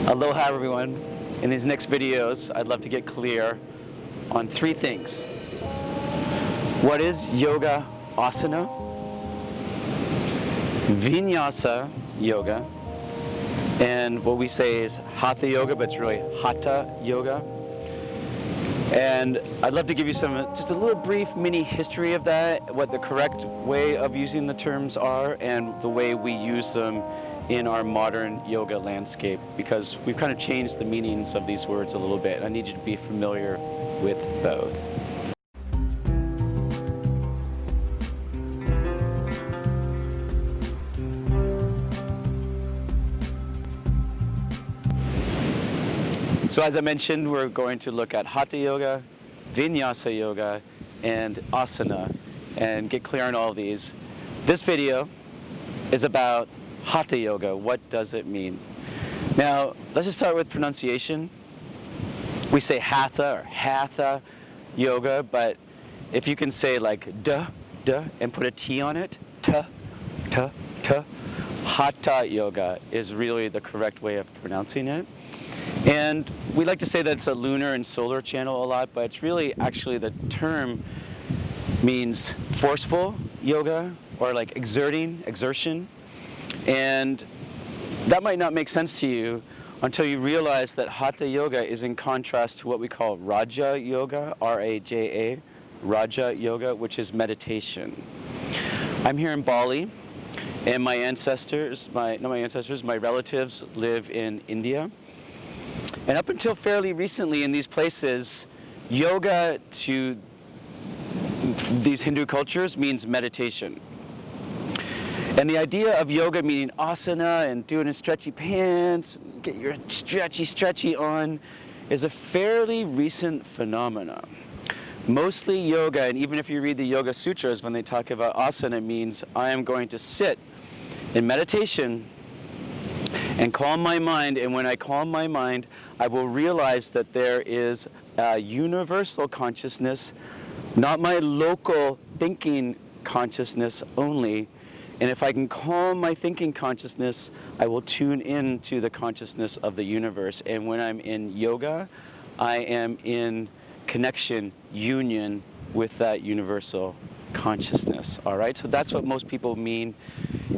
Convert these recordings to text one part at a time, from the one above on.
Aloha everyone. In these next videos, I'd love to get clear on three things. What is Yoga Asana? Vinyasa Yoga, and what we say is Hatha Yoga, but it's really Hatha Yoga. And I'd love to give you just a little brief mini history of that, what the correct way of using the terms are, and the way we use them in our modern yoga landscape, because we've kind of changed the meanings of these words a little bit. I need you to be familiar with both. So as I mentioned, we're going to look at Hatha Yoga, Vinyasa Yoga, and Asana, and get clear on all of these. This video is about Hatha Yoga. What does it mean? Now, let's just start with pronunciation. We say Hatha or Hatha Yoga, but if you can say like duh, and put a T on it, ta, Hatha Yoga is really the correct way of pronouncing it. And we like to say that it's a lunar and solar channel a lot, but it's really actually the term means forceful yoga or like exertion. And that might not make sense to you until you realize that Hatha Yoga is in contrast to what we call Raja Yoga, R-A-J-A, Raja Yoga, which is meditation. I'm here in Bali, and my relatives live in India. And up until fairly recently in these places, yoga to these Hindu cultures means meditation. And the idea of yoga meaning asana and doing a stretchy pants, get your stretchy on, is a fairly recent phenomenon. Mostly yoga, and even if you read the Yoga Sutras, when they talk about asana, it means I am going to sit in meditation and calm my mind, and when I calm my mind, I will realize that there is a universal consciousness, not my local thinking consciousness only. And if I can calm my thinking consciousness, I will tune into the consciousness of the universe. And when I'm in yoga, I am in connection, union with that universal consciousness. All right, so that's what most people mean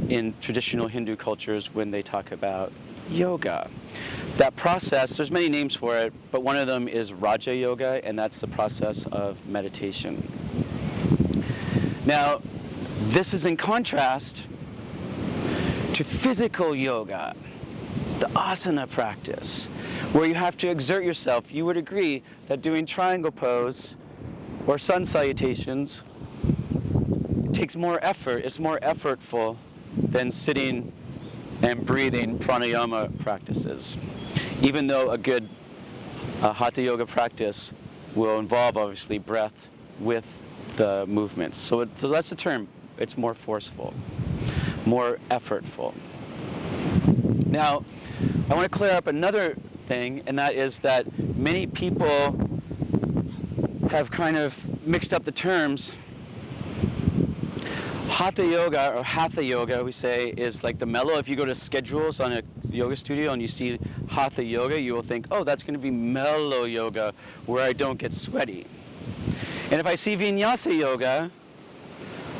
in traditional Hindu cultures when they talk about yoga. That process, there's many names for it, but one of them is Raja Yoga, and that's the process of meditation. Now, this is in contrast to physical yoga, the asana practice, where you have to exert yourself. You would agree that doing triangle pose or sun salutations takes more effort, it's more effortful than sitting and breathing pranayama practices, even though a good Hatha Yoga practice will involve, obviously, breath with the movements. So that's the term. It's more forceful, more effortful. Now, I want to clear up another thing, and that is that many people have kind of mixed up the terms. Hatha Yoga, or Hatha Yoga, we say, is like the mellow. If you go to schedules on a yoga studio and you see Hatha Yoga, you will think, oh, that's going to be mellow yoga, where I don't get sweaty. And if I see Vinyasa Yoga,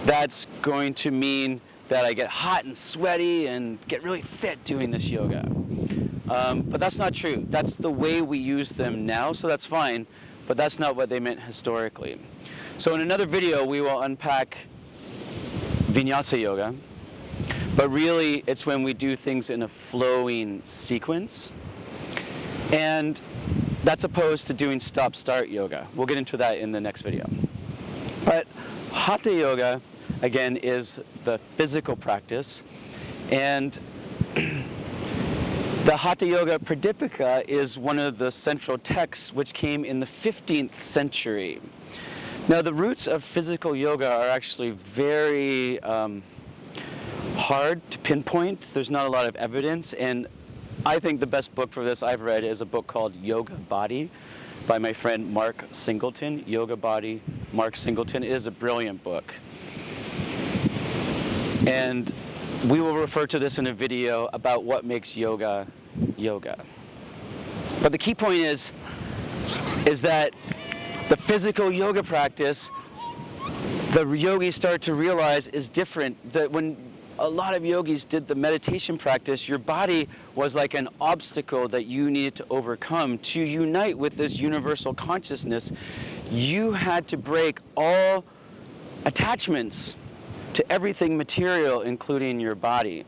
that's going to mean that I get hot and sweaty and get really fit doing this yoga. But that's not true. That's the way we use them now, so that's fine, but that's not what they meant historically. So in another video, we will unpack Vinyasa Yoga, but really it's when we do things in a flowing sequence, and that's opposed to doing stop-start yoga. We'll get into that in the next video. But Hatha Yoga, again, is the physical practice, and the Hatha Yoga Pradipika is one of the central texts which came in the 15th century. Now, the roots of physical yoga are actually very hard to pinpoint. There's not a lot of evidence, and I think the best book for this I've read is a book called Yoga Body by my friend Mark Singleton. Yoga Body, Mark Singleton. It is a brilliant book. And we will refer to this in a video about what makes yoga yoga. But the key point is that the physical yoga practice, the yogis start to realize is different. That when a lot of yogis did the meditation practice, your body was like an obstacle that you needed to overcome. To unite with this universal consciousness, you had to break all attachments to everything material, including your body.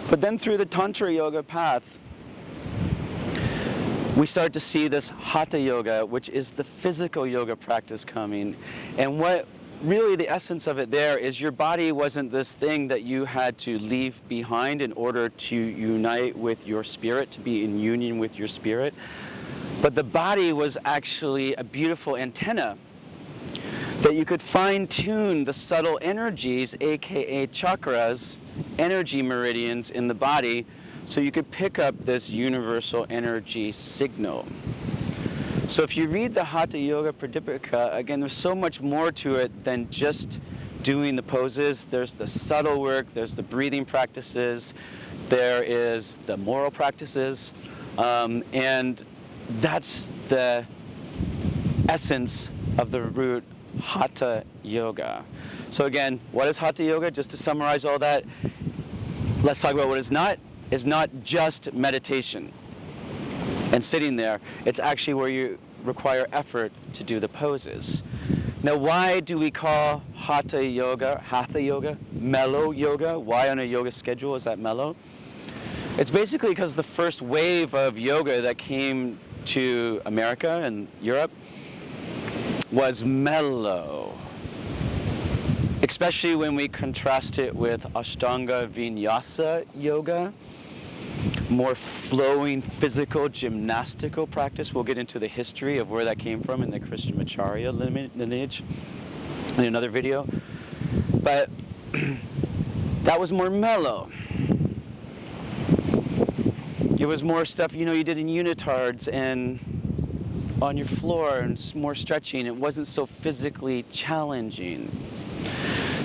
But then through the Tantra Yoga path, we start to see this Hatha Yoga, which is the physical yoga practice coming. And what really the essence of it there is your body wasn't this thing that you had to leave behind in order to unite with your spirit, to be in union with your spirit. But the body was actually a beautiful antenna that you could fine-tune the subtle energies, aka chakras, energy meridians in the body, so you could pick up this universal energy signal. So if you read the Hatha Yoga Pradipika, again, there's so much more to it than just doing the poses. There's the subtle work, there's the breathing practices, there is the moral practices, and that's the essence of the root Hatha Yoga. So again, what is Hatha Yoga? Just to summarize all that, let's talk about what it's not. It's not just meditation and sitting there. It's actually where you require effort to do the poses. Now, why do we call Hatha Yoga, mellow yoga? Why on a yoga schedule is that mellow? It's basically because the first wave of yoga that came to America and Europe was mellow, especially when we contrast it with Ashtanga Vinyasa Yoga, more flowing physical gymnastical practice. We'll get into the history of where that came from in the Krishnamacharya lineage in another video. But that was more mellow. It was more stuff, you know, you did in unitards and on your floor and more stretching. It wasn't so physically challenging.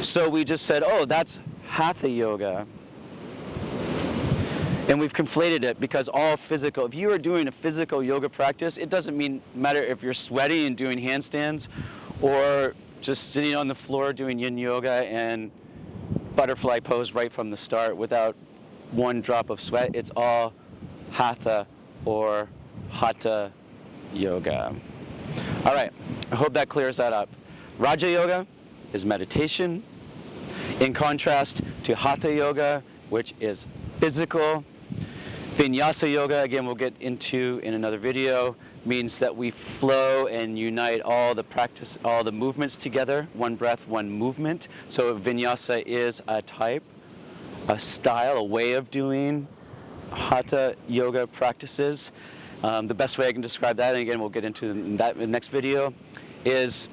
So we just said, oh, that's Hatha Yoga. And we've conflated it because all physical, if you are doing a physical yoga practice, it doesn't matter if you're sweating and doing handstands or just sitting on the floor doing yin yoga and butterfly pose right from the start without one drop of sweat. It's all Hatha or Hatha Yoga. All right, I hope that clears that up. Raja Yoga is meditation, in contrast to Hatha Yoga, which is physical. Vinyasa Yoga, again, we'll get into in another video, means that we flow and unite all the movements together, one breath, one movement. So Vinyasa is a type, a style, a way of doing Hatha Yoga practices. The best way I can describe that, and again, we'll get into that in the next video, is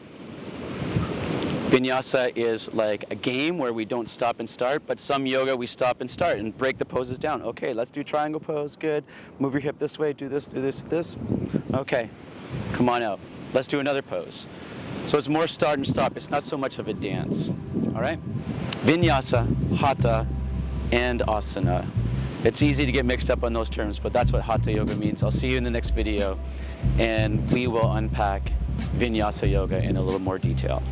Vinyasa is like a game where we don't stop and start, but some yoga we stop and start and break the poses down. Okay, let's do triangle pose, good. Move your hip this way, do this, this. Okay, come on out. Let's do another pose. So it's more start and stop. It's not so much of a dance, all right? Vinyasa, Hatha, and Asana. It's easy to get mixed up on those terms, but that's what Hatha Yoga means. I'll see you in the next video, and we will unpack Vinyasa Yoga in a little more detail.